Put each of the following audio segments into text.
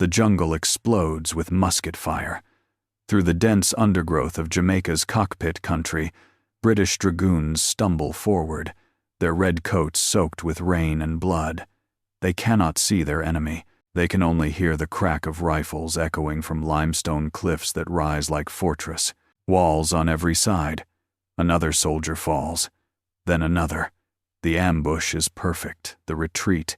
The jungle explodes with musket fire. Through the dense undergrowth of Jamaica's Cockpit Country, British dragoons stumble forward, their red coats soaked with rain and blood. They cannot see their enemy. They can only hear the crack of rifles echoing from limestone cliffs that rise like fortress. Walls on every side. Another soldier falls. Then another. The ambush is perfect, the retreat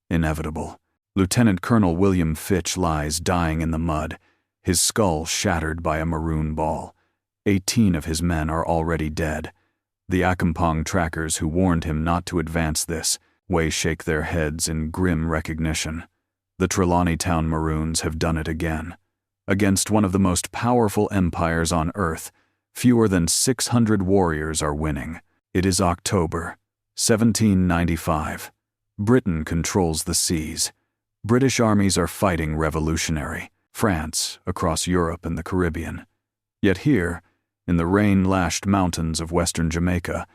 inevitable. Lieutenant Colonel William Fitch lies dying in the mud, his skull shattered by a maroon ball. 18 of his men are already dead. The Akampong trackers who warned him not to advance this way shake their heads in grim recognition. The Trelawney Town Maroons have done it again. Against one of the most powerful empires on earth, fewer than 600 warriors are winning. It is October, 1795. Britain controls the seas. British armies are fighting revolutionary France across Europe and the Caribbean. Yet here, in the rain-lashed mountains of western Jamaica,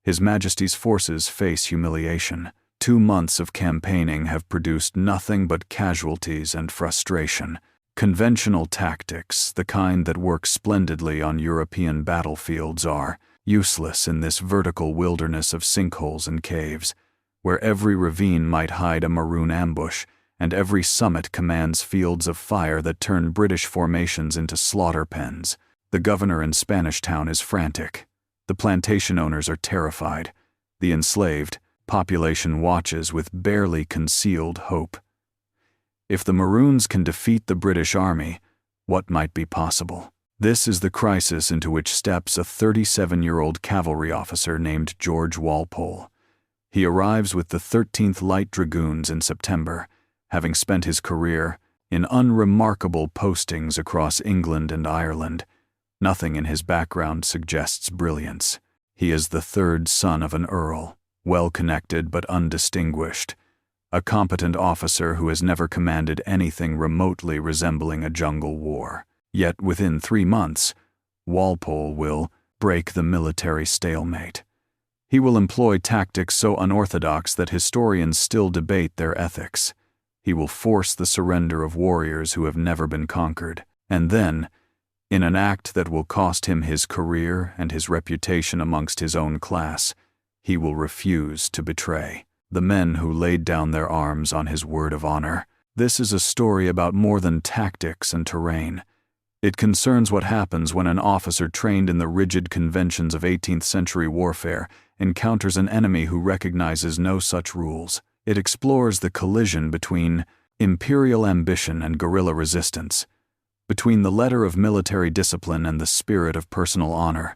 His Majesty's forces face humiliation. 2 months of campaigning have produced nothing but casualties and frustration. Conventional tactics, the kind that work splendidly on European battlefields, are useless in this vertical wilderness of sinkholes and caves, where every ravine might hide a maroon ambush, and every summit commands fields of fire that turn British formations into slaughter pens. The governor in Spanish Town is frantic. The plantation owners are terrified. The enslaved population watches with barely concealed hope. If the Maroons can defeat the British Army, what might be possible? This is the crisis into which steps a 37-year-old cavalry officer named George Walpole. He arrives with the 13th Light Dragoons in September, having spent his career in unremarkable postings across England and Ireland. Nothing in his background suggests brilliance. He is the third son of an earl, well-connected but undistinguished, a competent officer who has never commanded anything remotely resembling a jungle war. Yet within 3 months, Walpole will break the military stalemate. He will employ tactics so unorthodox that historians still debate their ethics. He will force the surrender of warriors who have never been conquered, and then, in an act that will cost him his career and his reputation amongst his own class, he will refuse to betray the men who laid down their arms on his word of honor. This is a story about more than tactics and terrain. It concerns what happens when an officer trained in the rigid conventions of 18th-century warfare encounters an enemy who recognizes no such rules. It explores the collision between imperial ambition and guerrilla resistance, between the letter of military discipline and the spirit of personal honor,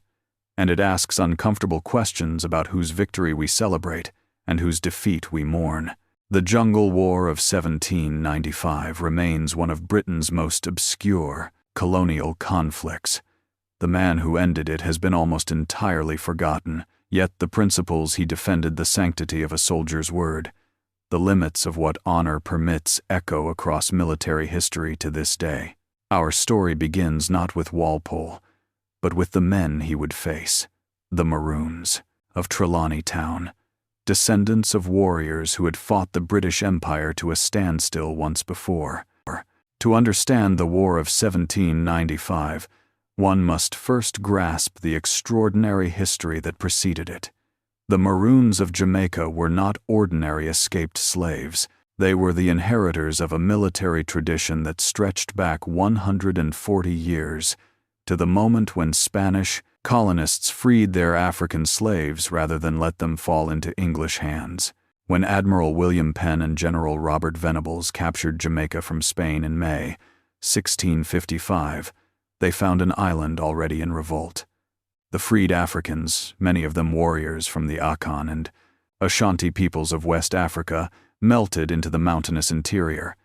and it asks uncomfortable questions about whose victory we celebrate and whose defeat we mourn. The Jungle War of 1795 remains one of Britain's most obscure colonial conflicts. The man who ended it has been almost entirely forgotten, yet the principles he defended, the sanctity of a soldier's word, the limits of what honor permits, echo across military history to this day. Our story begins not with Walpole, but with the men he would face, the Maroons of Trelawney Town, descendants of warriors who had fought the British Empire to a standstill once before. To understand the War of 1795, one must first grasp the extraordinary history that preceded it. The Maroons of Jamaica were not ordinary escaped slaves. They were the inheritors of a military tradition that stretched back 140 years, to the moment when Spanish colonists freed their African slaves rather than let them fall into English hands. When Admiral William Penn and General Robert Venables captured Jamaica from Spain in May 1655, they found an island already in revolt. The freed Africans, many of them warriors from the Akan and Ashanti peoples of West Africa, melted into the mountainous interior.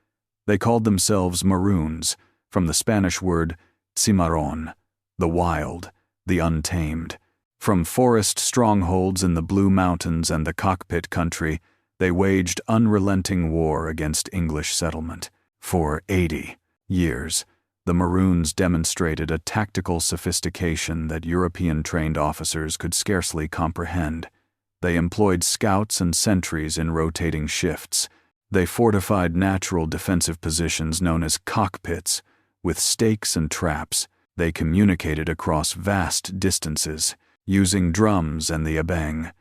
They called themselves Maroons, from the Spanish word cimarron, the wild, the untamed. From forest strongholds in the Blue Mountains and the Cockpit Country, they waged unrelenting war against English settlement. For 80 years, the Maroons demonstrated a tactical sophistication that European-trained officers could scarcely comprehend. They employed scouts and sentries in rotating shifts, They fortified natural defensive positions known as cockpits. With stakes and traps, they communicated across vast distances, using drums and the abeng,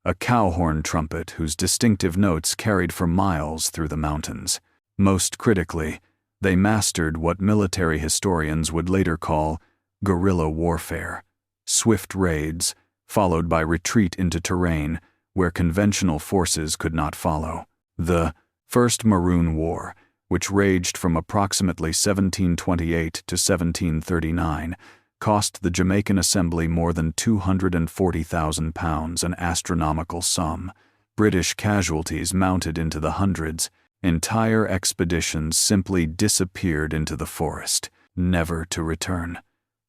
a cowhorn trumpet whose distinctive notes carried for miles through the mountains. Most critically, they mastered what military historians would later call guerrilla warfare, swift raids, followed by retreat into terrain where conventional forces could not follow. The First Maroon War, which raged from approximately 1728 to 1739, cost the Jamaican Assembly more than £240,000, an astronomical sum. British casualties mounted into the hundreds. Entire expeditions simply disappeared into the forest, never to return.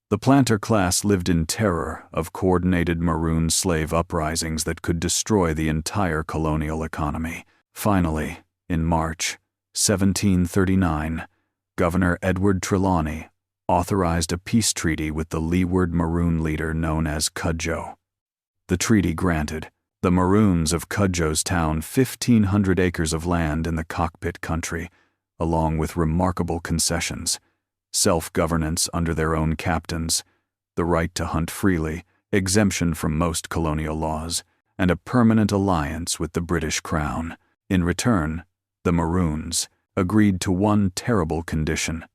The planter class lived in terror of coordinated maroon slave uprisings that could destroy the entire colonial economy. Finally, in March 1739, Governor Edward Trelawney authorized a peace treaty with the Leeward Maroon leader known as Cudjoe. The treaty granted the Maroons of Cudjoe's town 1,500 acres of land in the Cockpit Country, along with remarkable concessions: self-governance under their own captains, the right to hunt freely, exemption from most colonial laws, and a permanent alliance with the British Crown. In return, the Maroons agreed to one terrible condition: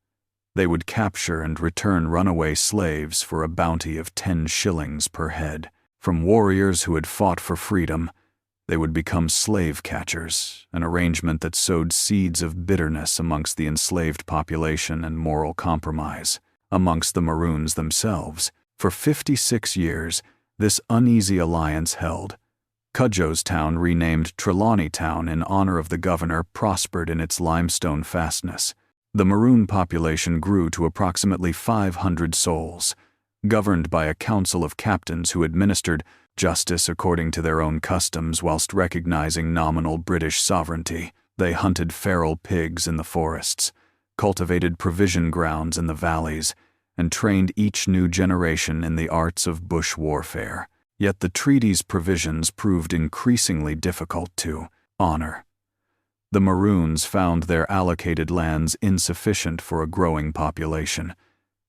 they would capture and return runaway slaves for a bounty of 10 shillings per head. From warriors who had fought for freedom, they would become slave catchers, an arrangement that sowed seeds of bitterness amongst the enslaved population and moral compromise amongst the Maroons themselves. For 56 years, this uneasy alliance held. Cudjoe's town, renamed Trelawney Town in honor of the governor, prospered in its limestone fastness. The Maroon population grew to approximately 500 souls, governed by a council of captains who administered justice according to their own customs whilst recognizing nominal British sovereignty. They hunted feral pigs in the forests, cultivated provision grounds in the valleys, and trained each new generation in the arts of bush warfare. Yet the treaty's provisions proved increasingly difficult to honor. The Maroons found their allocated lands insufficient for a growing population.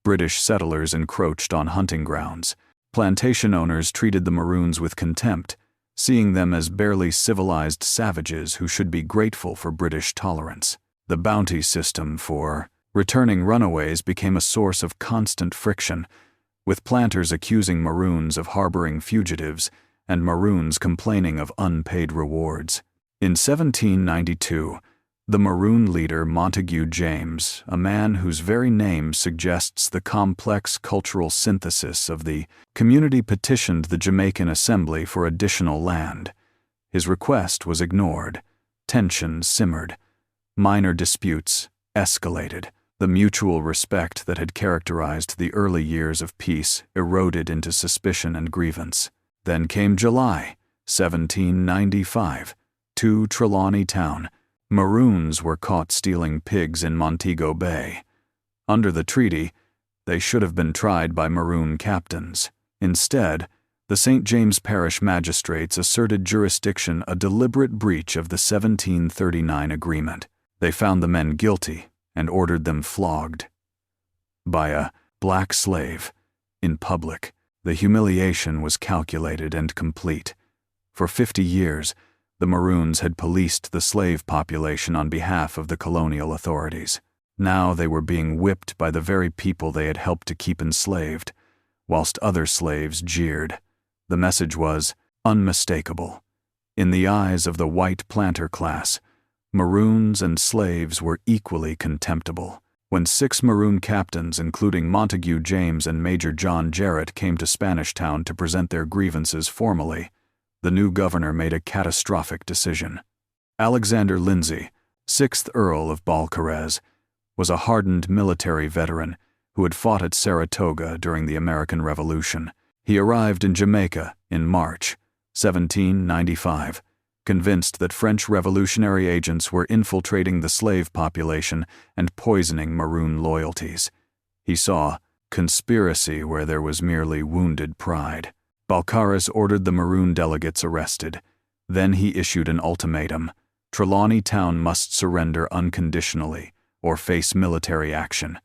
British settlers encroached on hunting grounds. Plantation owners treated the Maroons with contempt, seeing them as barely civilized savages who should be grateful for British tolerance. The bounty system for returning runaways became a source of constant friction, with planters accusing Maroons of harboring fugitives and Maroons complaining of unpaid rewards. In 1792, the Maroon leader Montague James, a man whose very name suggests the complex cultural synthesis of the community, petitioned the Jamaican Assembly for additional land. His request was ignored. Tensions simmered. Minor disputes escalated. The mutual respect that had characterized the early years of peace eroded into suspicion and grievance. Then came July 1795, to Trelawney Town. Maroons were caught stealing pigs in Montego Bay. Under the treaty, they should have been tried by Maroon captains. Instead, the St. James Parish magistrates asserted jurisdiction, a deliberate breach of the 1739 agreement. They found the men guilty and ordered them flogged by a black slave in public. The humiliation was calculated and complete. For 50 years, the Maroons had policed the slave population on behalf of the colonial authorities. Now they were being whipped by the very people they had helped to keep enslaved, whilst other slaves jeered. The message was unmistakable. In the eyes of the white planter class, Maroons and slaves were equally contemptible. When 6 Maroon captains, including Montague James and Major John Jarrett, came to Spanish Town to present their grievances formally, the new governor made a catastrophic decision. Alexander Lindsay, 6th Earl of Balcarres, was a hardened military veteran who had fought at Saratoga during the American Revolution. He arrived in Jamaica in March 1795, convinced that French revolutionary agents were infiltrating the slave population and poisoning Maroon loyalties. He saw conspiracy where there was merely wounded pride. Balcarres ordered the Maroon delegates arrested. Then he issued an ultimatum: Trelawney Town must surrender unconditionally or face military action.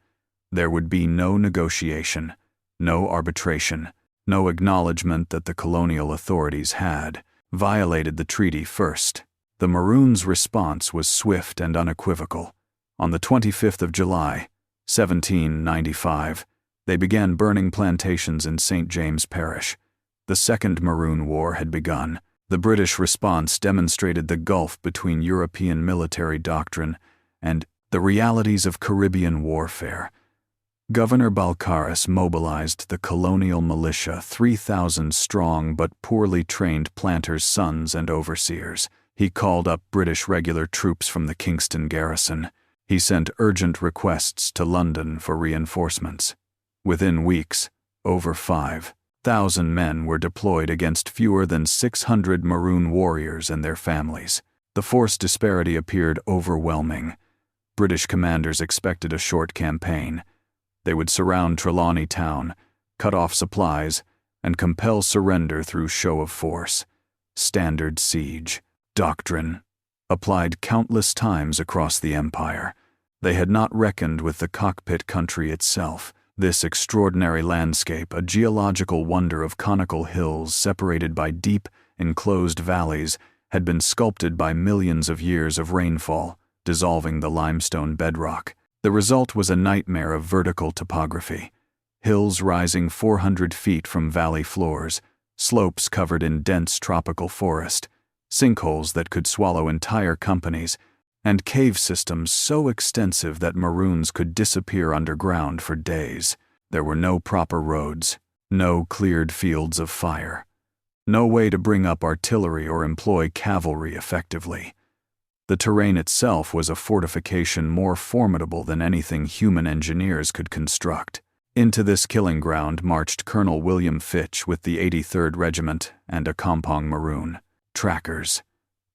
There would be no negotiation, no arbitration, no acknowledgement that the colonial authorities had violated the treaty first. The Maroons' response was swift and unequivocal. On the 25th of July, 1795, they began burning plantations in St. James Parish. The Second Maroon War had begun. The British response demonstrated the gulf between European military doctrine and the realities of Caribbean warfare. Governor Balcarres mobilized the colonial militia, 3,000 strong but poorly trained planters' sons and overseers. He called up British regular troops from the Kingston garrison. He sent urgent requests to London for reinforcements. Within weeks, over 5,000 men were deployed against fewer than 600 Maroon warriors and their families. The force disparity appeared overwhelming. British commanders expected a short campaign. They would surround Trelawney Town, cut off supplies, and compel surrender through show of force. Standard siege doctrine applied countless times across the empire. They had not reckoned with the Cockpit Country itself. This extraordinary landscape, a geological wonder of conical hills separated by deep, enclosed valleys, had been sculpted by millions of years of rainfall, dissolving the limestone bedrock. The result was a nightmare of vertical topography. Hills rising 400 feet from valley floors, slopes covered in dense tropical forest, sinkholes that could swallow entire companies, and cave systems so extensive that Maroons could disappear underground for days. There were no proper roads, no cleared fields of fire, no way to bring up artillery or employ cavalry effectively. The terrain itself was a fortification more formidable than anything human engineers could construct. Into this killing ground marched Colonel William Fitch with the 83rd Regiment and a Compong Maroon. Trackers.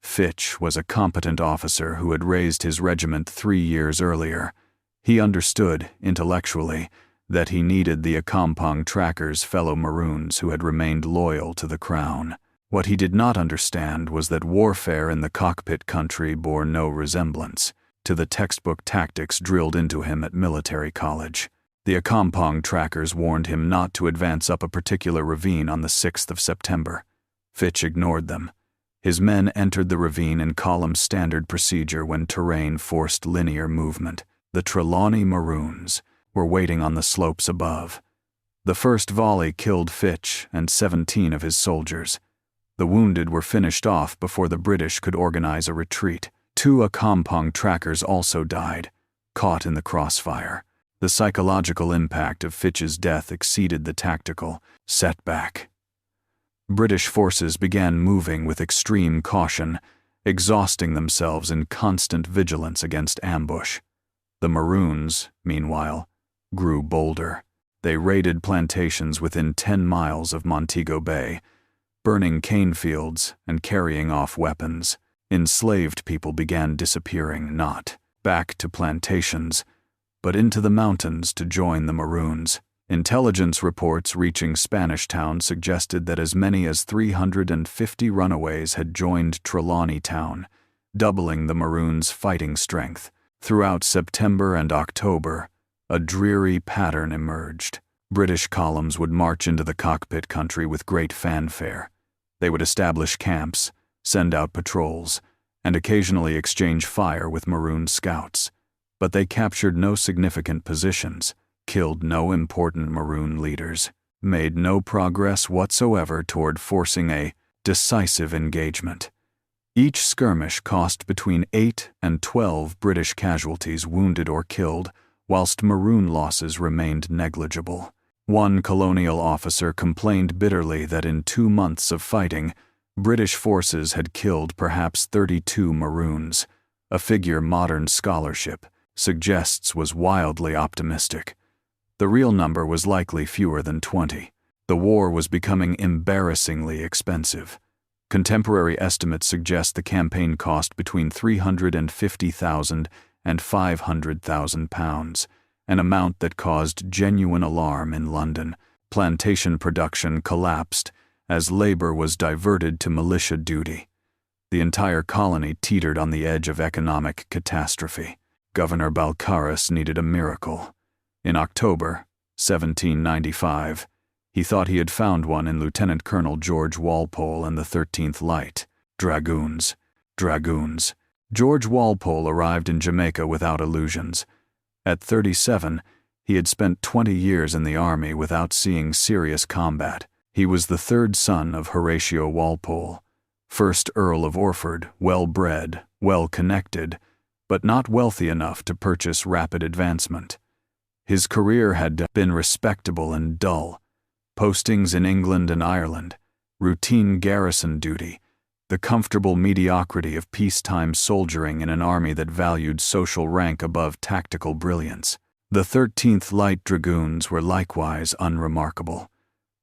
Fitch was a competent officer who had raised his regiment 3 years earlier. He understood, intellectually, that he needed the Accompong trackers' fellow Maroons who had remained loyal to the Crown. What he did not understand was that warfare in the Cockpit Country bore no resemblance to the textbook tactics drilled into him at military college. The Accompong trackers warned him not to advance up a particular ravine on the 6th of September. Fitch ignored them. His men entered the ravine in column standard procedure when terrain forced linear movement. The Trelawney Maroons were waiting on the slopes above. The first volley killed Fitch and 17 of his soldiers. The wounded were finished off before the British could organize a retreat. 2 Accompong trackers also died, caught in the crossfire. The psychological impact of Fitch's death exceeded the tactical setback. British forces began moving with extreme caution, exhausting themselves in constant vigilance against ambush. The Maroons, meanwhile, grew bolder. They raided plantations within 10 miles of Montego Bay, burning cane fields and carrying off weapons. Enslaved people began disappearing, not back to plantations, but into the mountains to join the Maroons. Intelligence reports reaching Spanish Town suggested that as many as 350 runaways had joined Trelawney Town, doubling the Maroons' fighting strength. Throughout September and October, a dreary pattern emerged. British columns would march into the Cockpit Country with great fanfare. They would establish camps, send out patrols, and occasionally exchange fire with Maroon scouts. But they captured no significant positions, killed no important Maroon leaders, made no progress whatsoever toward forcing a decisive engagement. Each skirmish cost between 8 and 12 British casualties wounded or killed, whilst Maroon losses remained negligible. One colonial officer complained bitterly that in 2 months of fighting, British forces had killed perhaps 32 Maroons, a figure modern scholarship suggests was wildly optimistic. The real number was likely fewer than 20. The war was becoming embarrassingly expensive. Contemporary estimates suggest the campaign cost between £350,000 and £500,000, an amount that caused genuine alarm in London. Plantation production collapsed as labor was diverted to militia duty. The entire colony teetered on the edge of economic catastrophe. Governor Balcarres needed a miracle. In October 1795, he thought he had found one in Lieutenant Colonel George Walpole and the 13th Light. Dragoons. George Walpole arrived in Jamaica without illusions. At 37, he had spent 20 years in the army without seeing serious combat. He was the third son of Horatio Walpole, 1st Earl of Orford, well-bred, well-connected, but not wealthy enough to purchase rapid advancement. His career had been respectable and dull. Postings in England and Ireland, routine garrison duty, the comfortable mediocrity of peacetime soldiering in an army that valued social rank above tactical brilliance. The 13th Light Dragoons were likewise unremarkable.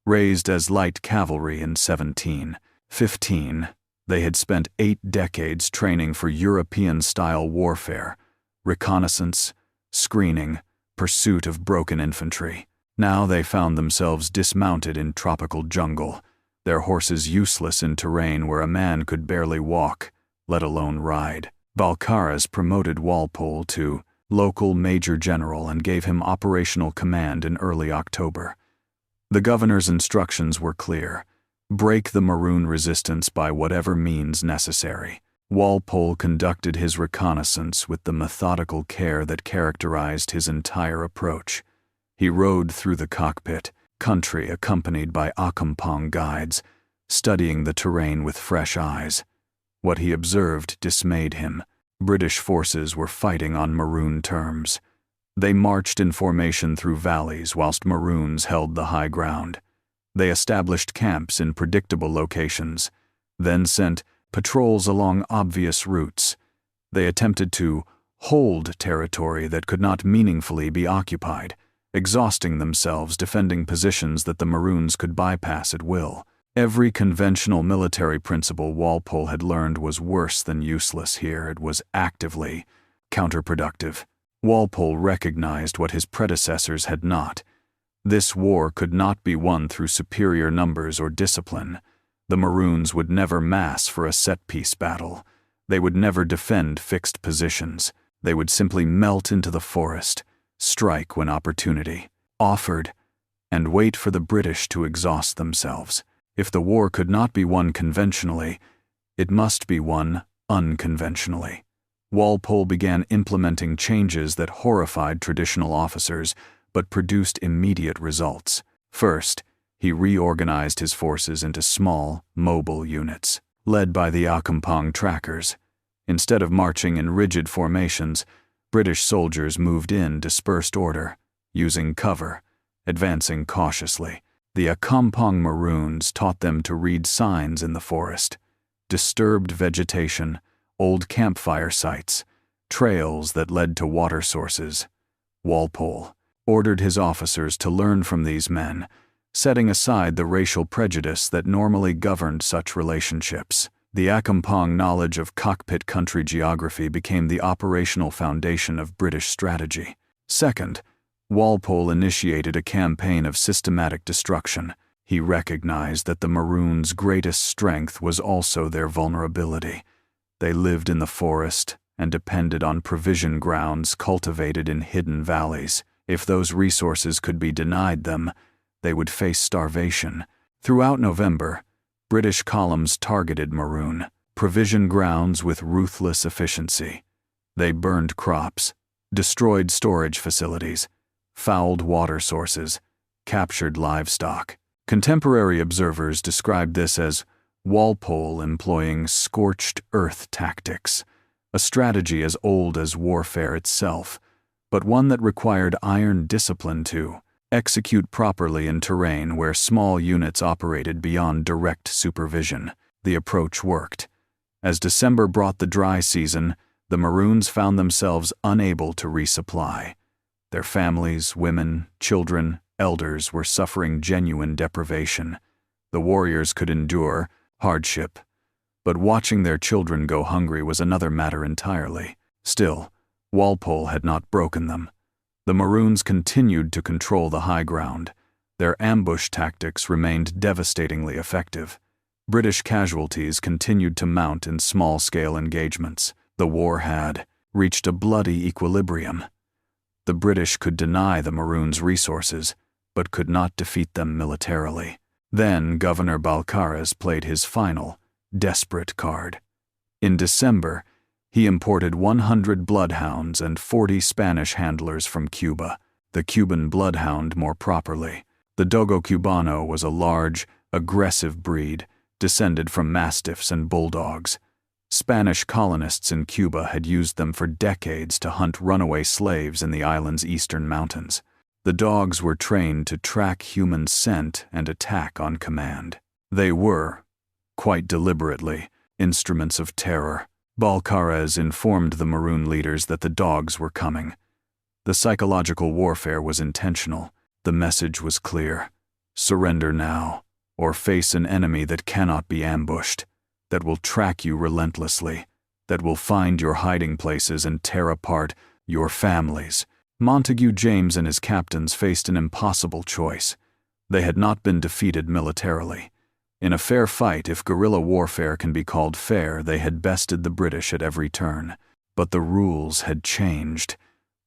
Raised as light cavalry in 1715, they had spent 8 decades training for European-style warfare, reconnaissance, screening, pursuit of broken infantry. Now they found themselves dismounted in tropical jungle, their horses useless in terrain where a man could barely walk, let alone ride. Balcarres promoted Walpole to local major general and gave him operational command in early October. The governor's instructions were clear: break the Maroon resistance by whatever means necessary. Walpole conducted his reconnaissance with the methodical care that characterized his entire approach. He rode through the Cockpit Country accompanied by Accompong guides, studying the terrain with fresh eyes. What he observed dismayed him. British forces were fighting on Maroon terms. They marched in formation through valleys whilst Maroons held the high ground. They established camps in predictable locations, then sent patrols along obvious routes. They attempted to hold territory that could not meaningfully be occupied, exhausting themselves defending positions that the Maroons could bypass at will. Every conventional military principle Walpole had learned was worse than useless here. It was actively counterproductive. Walpole recognized what his predecessors had not. This war could not be won through superior numbers or discipline. The Maroons would never mass for a set-piece battle. They would never defend fixed positions. They would simply melt into the forest, strike when opportunity offered, and wait for the British to exhaust themselves. If the war could not be won conventionally, it must be won unconventionally. Walpole began implementing changes that horrified traditional officers but produced immediate results. First, he reorganized his forces into small, mobile units, led by the Accompong trackers. Instead of marching in rigid formations, British soldiers moved in dispersed order, using cover, advancing cautiously. The Accompong Maroons taught them to read signs in the forest: disturbed vegetation, old campfire sites, trails that led to water sources. Walpole ordered his officers to learn from these men, setting aside the racial prejudice that normally governed such relationships. The Accompong knowledge of Cockpit Country geography became the operational foundation of British strategy. Second, Walpole initiated a campaign of systematic destruction. He recognized that the Maroons' greatest strength was also their vulnerability. They lived in the forest and depended on provision grounds cultivated in hidden valleys. If those resources could be denied them, they would face starvation. Throughout November, British columns targeted Maroon provision grounds with ruthless efficiency. They burned crops, destroyed storage facilities, fouled water sources, captured livestock. Contemporary observers described this as Walpole employing scorched earth tactics, a strategy as old as warfare itself, but one that required iron discipline to execute properly in terrain where small units operated beyond direct supervision. The approach worked. As December brought the dry season, the Maroons found themselves unable to resupply. Their families, women, children, elders were suffering genuine deprivation. The warriors could endure hardship, but watching their children go hungry was another matter entirely. Still, Walpole had not broken them. The Maroons continued to control the high ground. Their ambush tactics remained devastatingly effective. British casualties continued to mount in small-scale engagements. The war had reached a bloody equilibrium. The British could deny the Maroons resources, but could not defeat them militarily. Then Governor Balcarres played his final, desperate card. In December, he imported 100 bloodhounds and 40 Spanish handlers from Cuba, the Cuban bloodhound more properly. The Dogo Cubano was a large, aggressive breed, descended from mastiffs and bulldogs. Spanish colonists in Cuba had used them for decades to hunt runaway slaves in the island's eastern mountains. The dogs were trained to track human scent and attack on command. They were, quite deliberately, instruments of terror. Balcarres informed the Maroon leaders that the dogs were coming. The psychological warfare was intentional. The message was clear. Surrender now, or face an enemy that cannot be ambushed, that will track you relentlessly, that will find your hiding places and tear apart your families. Montague James and his captains faced an impossible choice. They had not been defeated militarily. In a fair fight, if guerrilla warfare can be called fair, they had bested the British at every turn. But the rules had changed.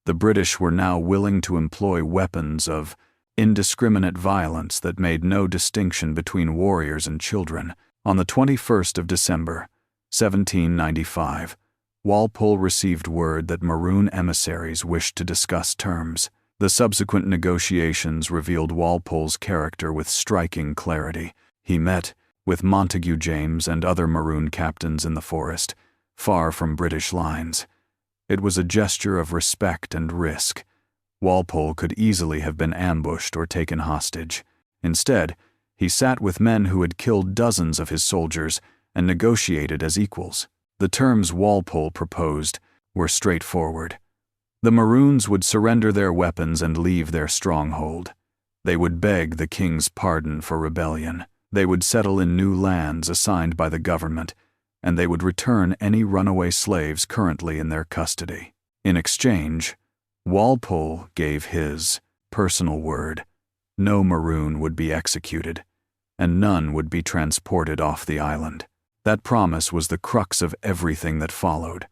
The British were now willing to employ weapons of indiscriminate violence that made no distinction between warriors and children. On the 21st of December, 1795, Walpole received word that Maroon emissaries wished to discuss terms. The subsequent negotiations revealed Walpole's character with striking clarity. He met with Montague James and other Maroon captains in the forest, far from British lines. It was a gesture of respect and risk. Walpole could easily have been ambushed or taken hostage. Instead, he sat with men who had killed dozens of his soldiers and negotiated as equals. The terms Walpole proposed were straightforward. The Maroons would surrender their weapons and leave their stronghold. They would beg the king's pardon for rebellion. They would settle in new lands assigned by the government, and they would return any runaway slaves currently in their custody. In exchange, Walpole gave his personal word. No Maroon would be executed, and none would be transported off the island. That promise was the crux of everything that followed.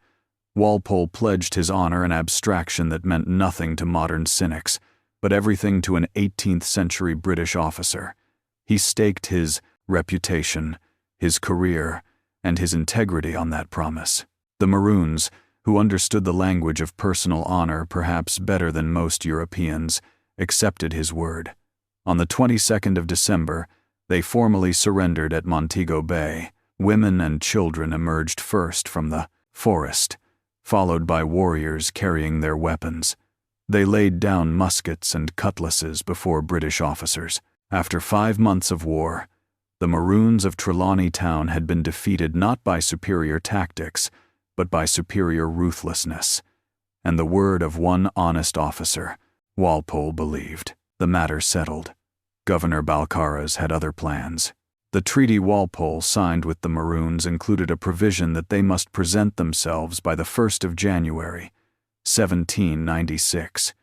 Walpole pledged his honor an abstraction that meant nothing to modern cynics, but everything to an 18th-century British officer. He staked his reputation, his career, and his integrity on that promise. The Maroons, who understood the language of personal honor perhaps better than most Europeans, accepted his word. On the 22nd of December, they formally surrendered at Montego Bay. Women and children emerged first from the forest, followed by warriors carrying their weapons. They laid down muskets and cutlasses before British officers. After 5 months of war, the Maroons of Trelawney Town had been defeated not by superior tactics, but by superior ruthlessness. And the word of one honest officer, Walpole believed. The matter settled. Governor Balcarres had other plans. The treaty Walpole signed with the Maroons included a provision that they must present themselves by the 1st of January, 1796,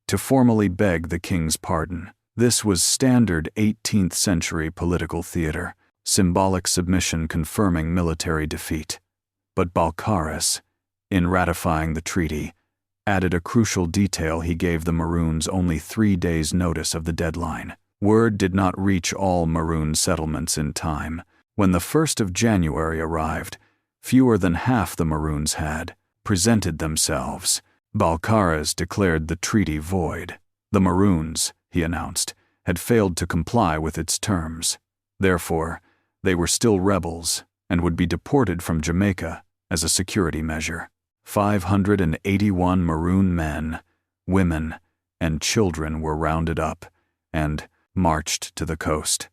to formally beg the king's pardon. This was standard 18th-century political theater, symbolic submission confirming military defeat. But Balcarres, in ratifying the treaty, added a crucial detail. He gave the Maroons only 3 days' notice of the deadline. Word did not reach all Maroon settlements in time. When the 1st of January arrived, fewer than half the Maroons had presented themselves. Balcarres declared the treaty void. The Maroons, he announced, had failed to comply with its terms. Therefore, they were still rebels and would be deported from Jamaica as a security measure. 581 Maroon men, women, and children were rounded up and marched to the coast.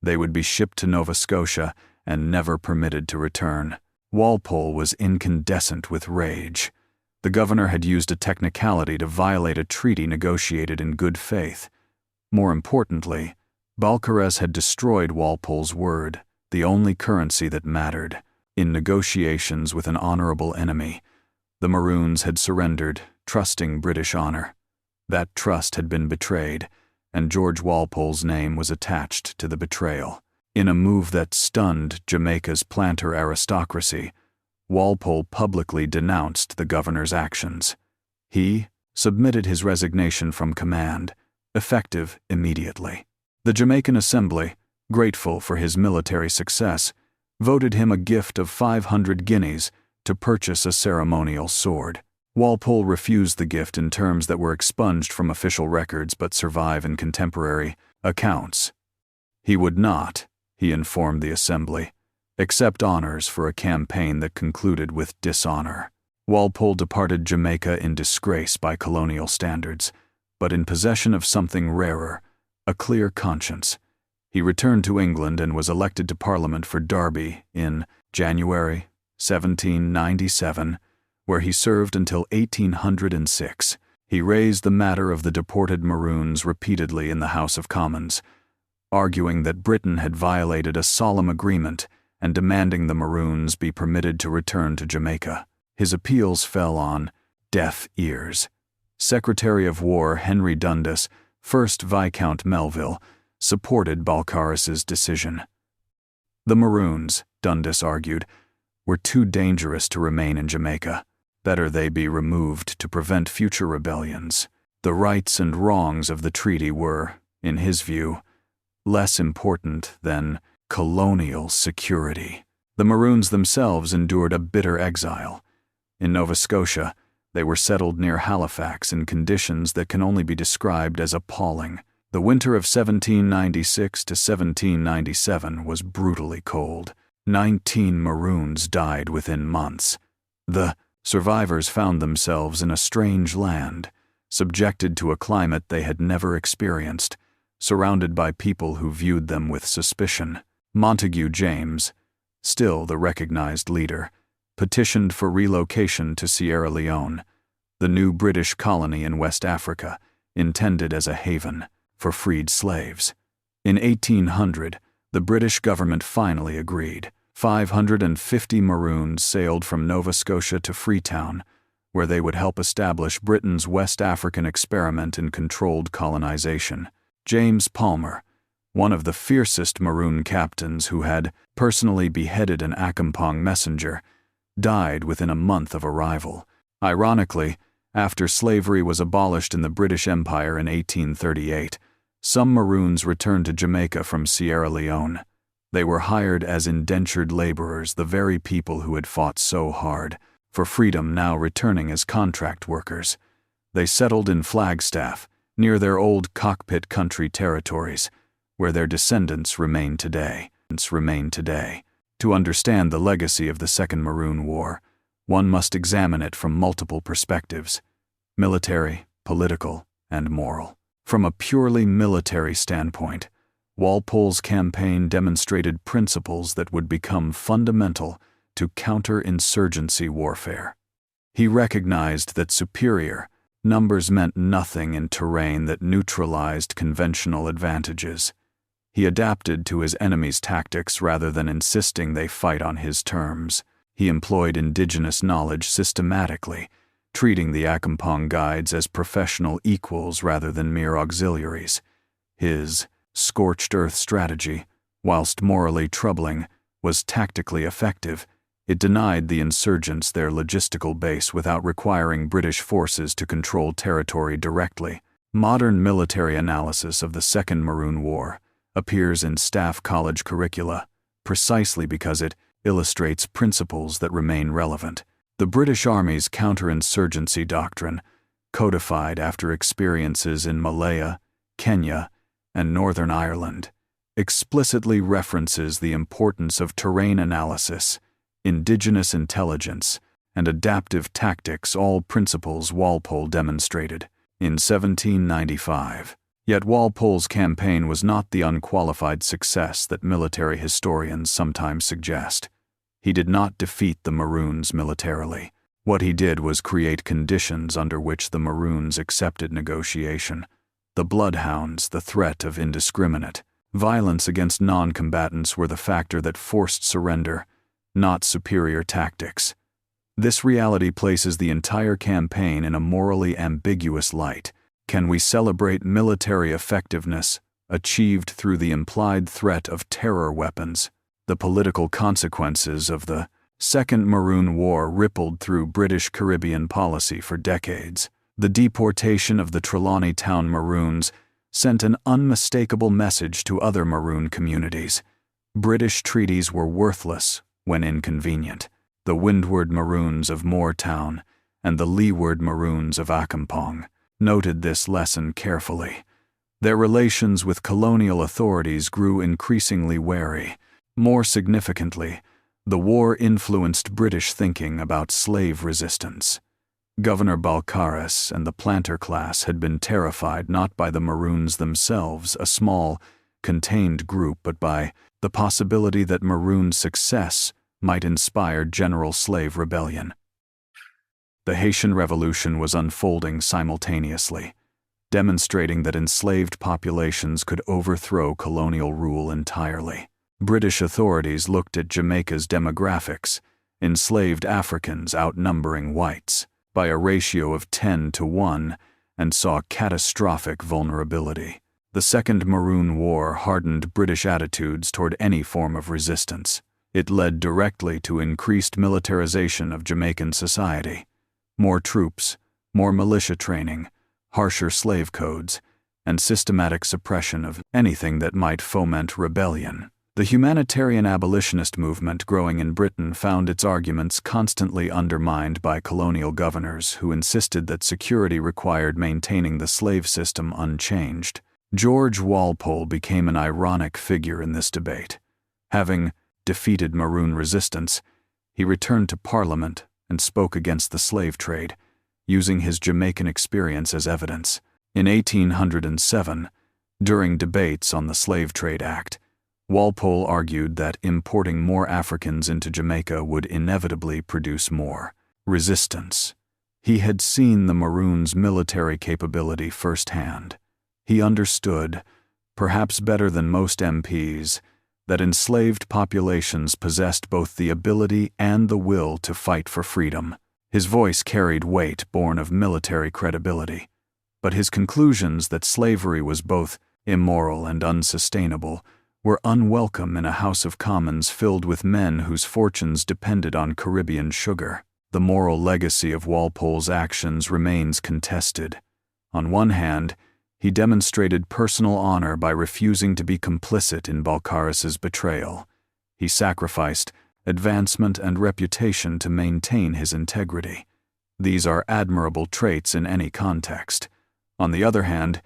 They would be shipped to Nova Scotia and never permitted to return. Walpole was incandescent with rage. The governor had used a technicality to violate a treaty negotiated in good faith. More importantly, Balcarres had destroyed Walpole's word, the only currency that mattered. In negotiations with an honorable enemy, the Maroons had surrendered, trusting British honor. That trust had been betrayed, and George Walpole's name was attached to the betrayal. In a move that stunned Jamaica's planter aristocracy, Walpole publicly denounced the governor's actions. He submitted his resignation from command, effective immediately. The Jamaican Assembly, grateful for his military success, voted him a gift of 500 guineas to purchase a ceremonial sword. Walpole refused the gift in terms that were expunged from official records but survive in contemporary accounts. He would not, he informed the Assembly, accept honors for a campaign that concluded with dishonor. Walpole departed Jamaica in disgrace by colonial standards, but in possession of something rarer, a clear conscience. He returned to England and was elected to Parliament for Derby in January 1797, where he served until 1806. He raised the matter of the deported Maroons repeatedly in the House of Commons, arguing that Britain had violated a solemn agreement and demanding the Maroons be permitted to return to Jamaica. His appeals fell on deaf ears. Secretary of War Henry Dundas, 1st Viscount Melville, supported Balcarres's decision. The Maroons, Dundas argued, were too dangerous to remain in Jamaica. Better they be removed to prevent future rebellions. The rights and wrongs of the treaty were, in his view, less important than colonial security. The Maroons themselves endured a bitter exile. In Nova Scotia, they were settled near Halifax in conditions that can only be described as appalling. The winter of 1796 to 1797 was brutally cold. 19 Maroons died within months. The survivors found themselves in a strange land, subjected to a climate they had never experienced, surrounded by people who viewed them with suspicion. Montague James, still the recognized leader, petitioned for relocation to Sierra Leone, the new British colony in West Africa, intended as a haven for freed slaves. In 1800, the British government finally agreed. 550 Maroons sailed from Nova Scotia to Freetown, where they would help establish Britain's West African experiment in controlled colonization. James Palmer, one of the fiercest Maroon captains who had personally beheaded an Accompong messenger, died within a month of arrival. Ironically, after slavery was abolished in the British Empire in 1838, some Maroons returned to Jamaica from Sierra Leone. They were hired as indentured laborers, the very people who had fought so hard for freedom now returning as contract workers. They settled in Flagstaff, near their old Cockpit Country territories, where their descendants remain today. To understand the legacy of the Second Maroon War, one must examine it from multiple perspectives: military, political, and moral. From a purely military standpoint, Walpole's campaign demonstrated principles that would become fundamental to counter-insurgency warfare. He recognized that superior numbers meant nothing in terrain that neutralized conventional advantages. He adapted to his enemy's tactics rather than insisting they fight on his terms. He employed indigenous knowledge systematically, treating the Accompong guides as professional equals rather than mere auxiliaries. His scorched earth strategy, whilst morally troubling, was tactically effective. It denied the insurgents their logistical base without requiring British forces to control territory directly. Modern military analysis of the Second Maroon War appears in staff college curricula, precisely because it illustrates principles that remain relevant. The British Army's counterinsurgency doctrine, codified after experiences in Malaya, Kenya, and Northern Ireland, explicitly references the importance of terrain analysis, indigenous intelligence, and adaptive tactics, all principles Walpole demonstrated in 1795. Yet Walpole's campaign was not the unqualified success that military historians sometimes suggest. He did not defeat the Maroons militarily. What he did was create conditions under which the Maroons accepted negotiation. The Bloodhounds, the threat of indiscriminate violence against non-combatants, were the factor that forced surrender, not superior tactics. This reality places the entire campaign in a morally ambiguous light. Can we celebrate military effectiveness achieved through the implied threat of terror weapons. The political consequences of the Second Maroon War rippled through British Caribbean policy for decades. The deportation of the Trelawney Town Maroons sent an unmistakable message to other Maroon communities. British treaties were worthless when inconvenient. The Windward Maroons of Moortown and the Leeward Maroons of Accompong noted this lesson carefully. Their relations with colonial authorities grew increasingly wary. More significantly, the war influenced British thinking about slave resistance. Governor Balcarres and the planter class had been terrified not by the Maroons themselves, a small, contained group, but by the possibility that Maroon success might inspire general slave rebellion. The Haitian Revolution was unfolding simultaneously, demonstrating that enslaved populations could overthrow colonial rule entirely. British authorities looked at Jamaica's demographics, enslaved Africans outnumbering whites by a ratio of 10-1, and saw catastrophic vulnerability. The Second Maroon War hardened British attitudes toward any form of resistance. It led directly to increased militarization of Jamaican society. More troops, more militia training, harsher slave codes, and systematic suppression of anything that might foment rebellion. The humanitarian abolitionist movement growing in Britain found its arguments constantly undermined by colonial governors who insisted that security required maintaining the slave system unchanged. George Walpole became an ironic figure in this debate. Having defeated Maroon resistance, he returned to Parliament and spoke against the slave trade, using his Jamaican experience as evidence. In 1807, during debates on the Slave Trade Act, Walpole argued that importing more Africans into Jamaica would inevitably produce more resistance. He had seen the Maroons' military capability firsthand. He understood, perhaps better than most MPs, that enslaved populations possessed both the ability and the will to fight for freedom. His voice carried weight born of military credibility, but his conclusions that slavery was both immoral and unsustainable were unwelcome in a House of Commons filled with men whose fortunes depended on Caribbean sugar. The moral legacy of Walpole's actions remains contested. On one hand, he demonstrated personal honor by refusing to be complicit in Balcarres's betrayal. He sacrificed advancement and reputation to maintain his integrity. These are admirable traits in any context. On the other hand,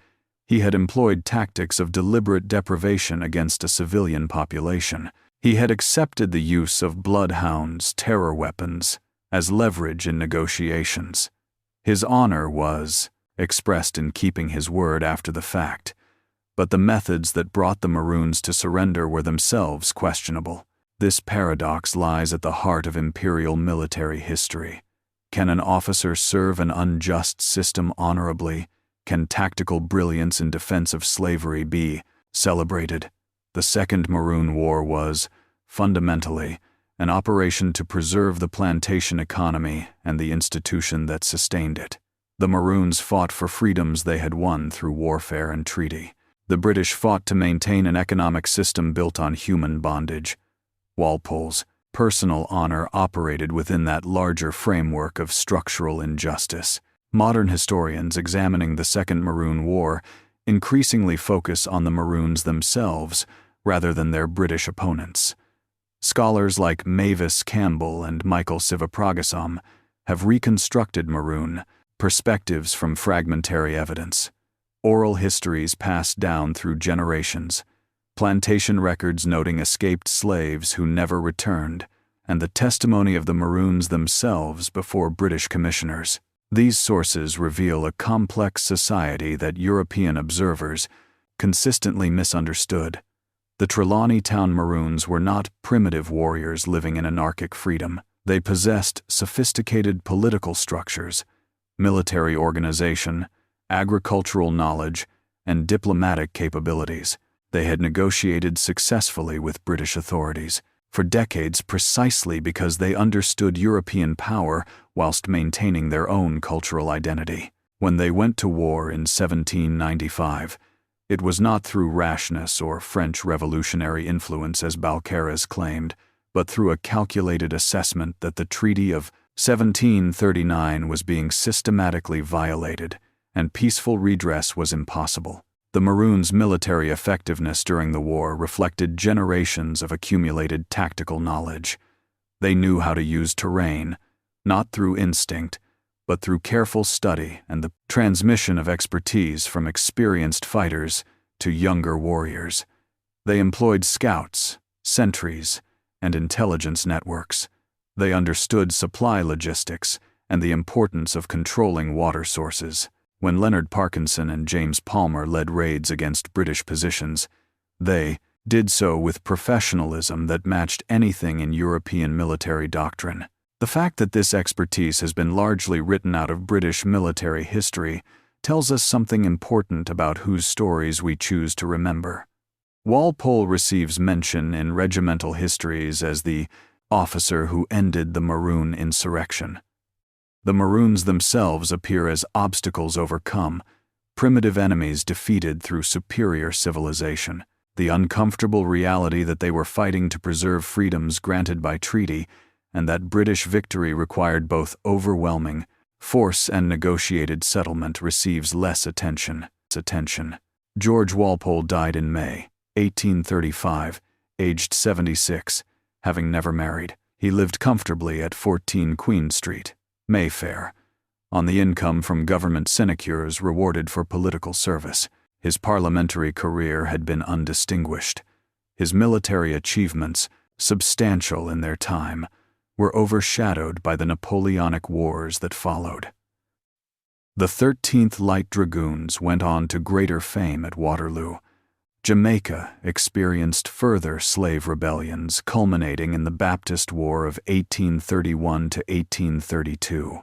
he had employed tactics of deliberate deprivation against a civilian population. He had accepted the use of bloodhounds, terror weapons, as leverage in negotiations. His honor was expressed in keeping his word after the fact, but the methods that brought the Maroons to surrender were themselves questionable. This paradox lies at the heart of imperial military history. Can an officer serve an unjust system honorably? Can tactical brilliance in defense of slavery be celebrated? The Second Maroon War was, fundamentally, an operation to preserve the plantation economy and the institution that sustained it. The Maroons fought for freedoms they had won through warfare and treaty. The British fought to maintain an economic system built on human bondage. Walpole's personal honor operated within that larger framework of structural injustice. Modern historians examining the Second Maroon War increasingly focus on the Maroons themselves rather than their British opponents. Scholars like Mavis Campbell and Michael Sivapragasam have reconstructed Maroon perspectives from fragmentary evidence, oral histories passed down through generations, plantation records noting escaped slaves who never returned, and the testimony of the Maroons themselves before British commissioners. These sources reveal a complex society that European observers consistently misunderstood. The Trelawney Town Maroons were not primitive warriors living in anarchic freedom. They possessed sophisticated political structures, military organization, agricultural knowledge, and diplomatic capabilities. They had negotiated successfully with British authorities for decades precisely because they understood European power whilst maintaining their own cultural identity. When they went to war in 1795, It was not through rashness or French revolutionary influence as Balcarres claimed, but through a calculated assessment that the Treaty of 1739 was being systematically violated, and peaceful redress was impossible. The Maroons' military effectiveness during the war reflected generations of accumulated tactical knowledge. They knew how to use terrain, not through instinct, but through careful study and the transmission of expertise from experienced fighters to younger warriors. They employed scouts, sentries, and intelligence networks. They understood supply logistics and the importance of controlling water sources. When Leonard Parkinson and James Palmer led raids against British positions, they did so with professionalism that matched anything in European military doctrine. The fact that this expertise has been largely written out of British military history tells us something important about whose stories we choose to remember. Walpole receives mention in regimental histories as the officer who ended the Maroon insurrection. The Maroons themselves appear as obstacles overcome, primitive enemies defeated through superior civilization. The uncomfortable reality that they were fighting to preserve freedoms granted by treaty, and that British victory required both overwhelming force and negotiated settlement receives less attention. George Walpole died in May 1835, aged 76, having never married. He lived comfortably at 14 Queen Street, Mayfair, on the income from government sinecures rewarded for political service. His parliamentary career had been undistinguished. His military achievements, substantial in their time, were overshadowed by the Napoleonic Wars that followed. The 13th Light Dragoons went on to greater fame at Waterloo. Jamaica experienced further slave rebellions culminating in the Baptist War of 1831 to 1832.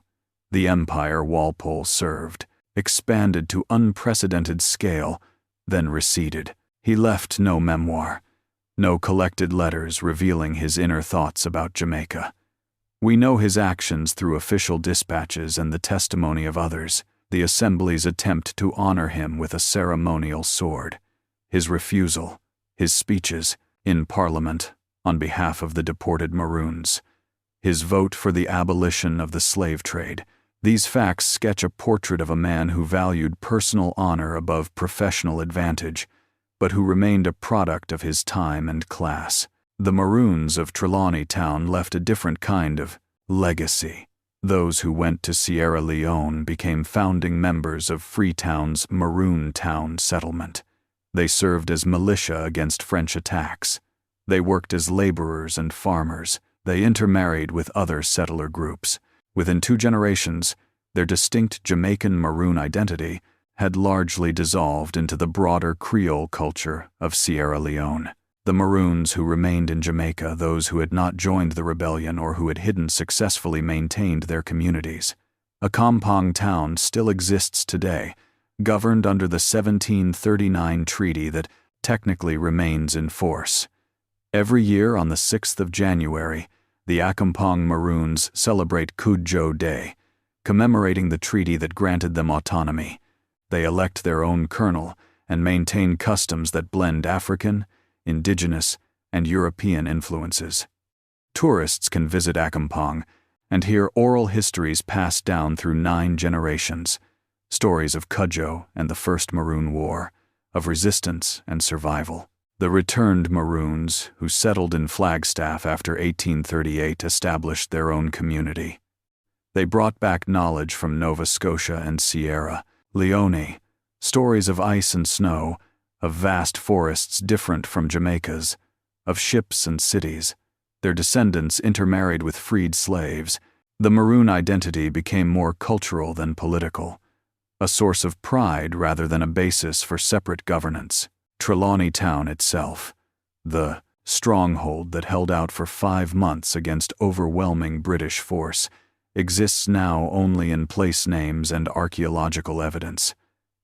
The empire Walpole served expanded to unprecedented scale, then receded. He left no memoir, no collected letters revealing his inner thoughts about Jamaica. We know his actions through official dispatches and the testimony of others, the Assembly's attempt to honor him with a ceremonial sword, his refusal, his speeches in Parliament on behalf of the deported Maroons, his vote for the abolition of the slave trade. These facts sketch a portrait of a man who valued personal honor above professional advantage, but who remained a product of his time and class. The Maroons of Trelawney Town left a different kind of legacy. Those who went to Sierra Leone became founding members of Freetown's Maroon Town settlement. They served as militia against French attacks. They worked as laborers and farmers. They intermarried with other settler groups. Within 2 generations, their distinct Jamaican Maroon identity had largely dissolved into the broader Creole culture of Sierra Leone. The Maroons who remained in Jamaica, those who had not joined the rebellion or who had hidden successfully maintained their communities. Accompong Town still exists today, governed under the 1739 treaty that technically remains in force. Every year on the 6th of January, the Accompong Maroons celebrate Cudjoe Day, commemorating the treaty that granted them autonomy. They elect their own colonel and maintain customs that blend African, indigenous, and European influences. Tourists can visit Accompong and hear oral histories passed down through 9 generations, stories of Cudjoe and the First Maroon War, of resistance and survival. The returned Maroons, who settled in Flagstaff after 1838, established their own community. They brought back knowledge from Nova Scotia and Sierra Leone, stories of ice and snow, of vast forests different from Jamaica's, of ships and cities. Their descendants intermarried with freed slaves. The Maroon identity became more cultural than political, a source of pride rather than a basis for separate governance. Trelawney Town itself, the stronghold that held out for 5 months against overwhelming British force, exists now only in place names and archaeological evidence.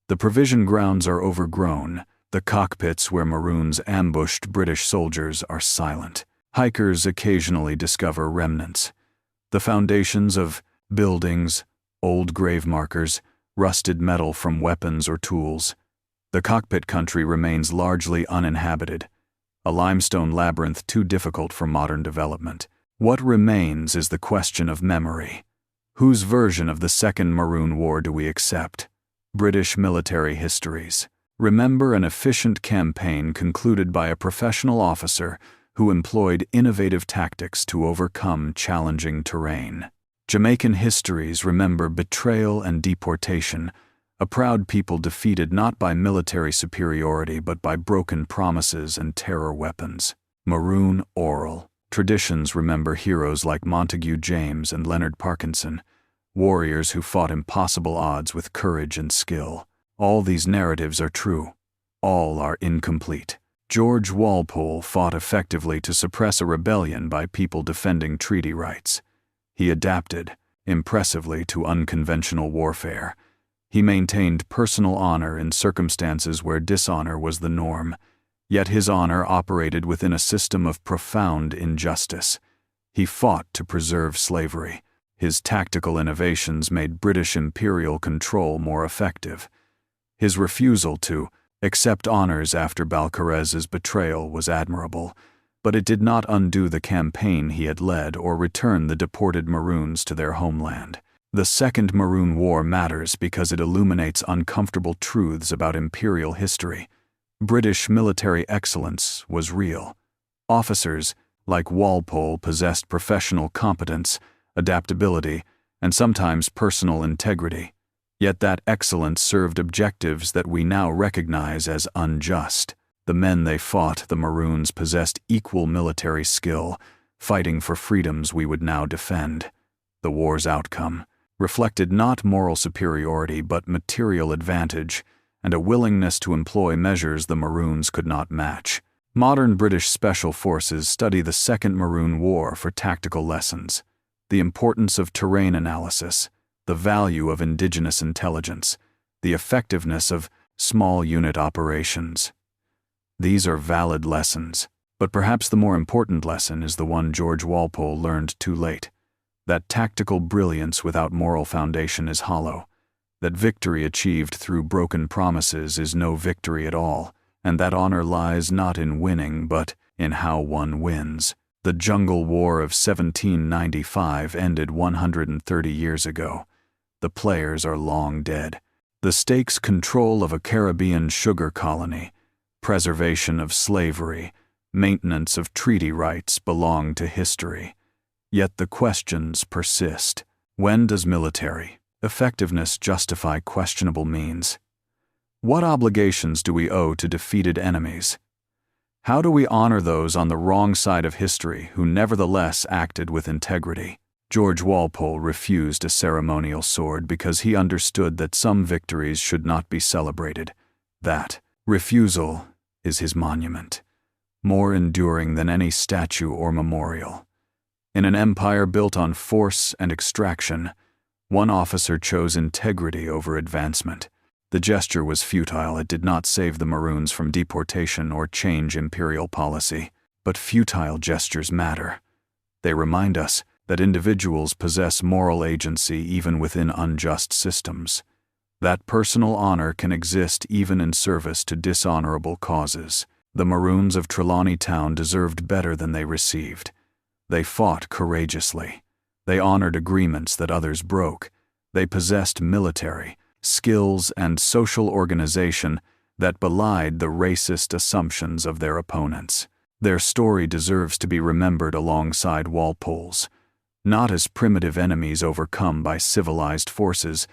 The provision grounds are overgrown. The cockpits where Maroons ambushed British soldiers are silent. Hikers occasionally discover remnants. The foundations of buildings, old grave markers, rusted metal from weapons or tools. The Cockpit Country remains largely uninhabited, a limestone labyrinth too difficult for modern development. What remains is the question of memory. Whose version of the Second Maroon War do we accept? British military histories. Remember an efficient campaign concluded by a professional officer who employed innovative tactics to overcome challenging terrain. Jamaican histories remember betrayal and deportation, a proud people defeated not by military superiority but by broken promises and terror weapons. Maroon oral. Traditions remember heroes like Montague James and Leonard Parkinson, warriors who fought impossible odds with courage and skill. All these narratives are true. All are incomplete. George Walpole fought effectively to suppress a rebellion by people defending treaty rights. He adapted, impressively, to unconventional warfare. He maintained personal honor in circumstances where dishonor was the norm, yet his honor operated within a system of profound injustice. He fought to preserve slavery. His tactical innovations made British imperial control more effective. His refusal to accept honors after Balcarres's betrayal was admirable, but it did not undo the campaign he had led or return the deported Maroons to their homeland. The Second Maroon War matters because it illuminates uncomfortable truths about imperial history. British military excellence was real. Officers, like Walpole, possessed professional competence, adaptability, and sometimes personal integrity. Yet that excellence served objectives that we now recognize as unjust. The men they fought, the Maroons, possessed equal military skill, fighting for freedoms we would now defend. The war's outcome reflected not moral superiority but material advantage and a willingness to employ measures the Maroons could not match. Modern British Special Forces study the Second Maroon War for tactical lessons, the importance of terrain analysis, the value of indigenous intelligence, the effectiveness of small unit operations. These are valid lessons, but perhaps the more important lesson is the one George Walpole learned too late, that tactical brilliance without moral foundation is hollow, that victory achieved through broken promises is no victory at all, and that honor lies not in winning but in how one wins. The Jungle War of 1795 ended 130 years ago. The players are long dead. The stakes: control of a Caribbean sugar colony, preservation of slavery, maintenance of treaty rights belong to history. Yet the questions persist. When does military effectiveness justify questionable means? What obligations do we owe to defeated enemies? How do we honor those on the wrong side of history who nevertheless acted with integrity? George Walpole refused a ceremonial sword because he understood that some victories should not be celebrated. That refusal is his monument, more enduring than any statue or memorial. In an empire built on force and extraction, one officer chose integrity over advancement. The gesture was futile. It did not save the Maroons from deportation or change imperial policy. But futile gestures matter. They remind us that individuals possess moral agency even within unjust systems. That personal honor can exist even in service to dishonorable causes. The Maroons of Trelawney Town deserved better than they received. They fought courageously. They honored agreements that others broke. They possessed military skills and social organization that belied the racist assumptions of their opponents. Their story deserves to be remembered alongside Walpole's, not as primitive enemies overcome by civilized forces,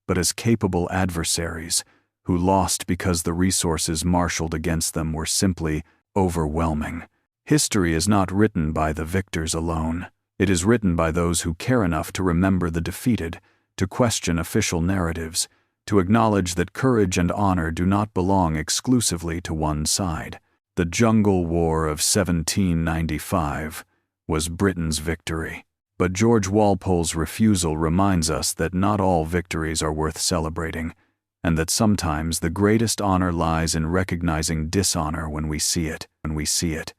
but as capable adversaries who lost because the resources marshaled against them were simply overwhelming. History is not written by the victors alone. It is written by those who care enough to remember the defeated, to question official narratives, to acknowledge that courage and honor do not belong exclusively to one side. The Jungle War of 1795 was Britain's victory. But George Walpole's refusal reminds us that not all victories are worth celebrating, and that sometimes the greatest honor lies in recognizing dishonor when we see it.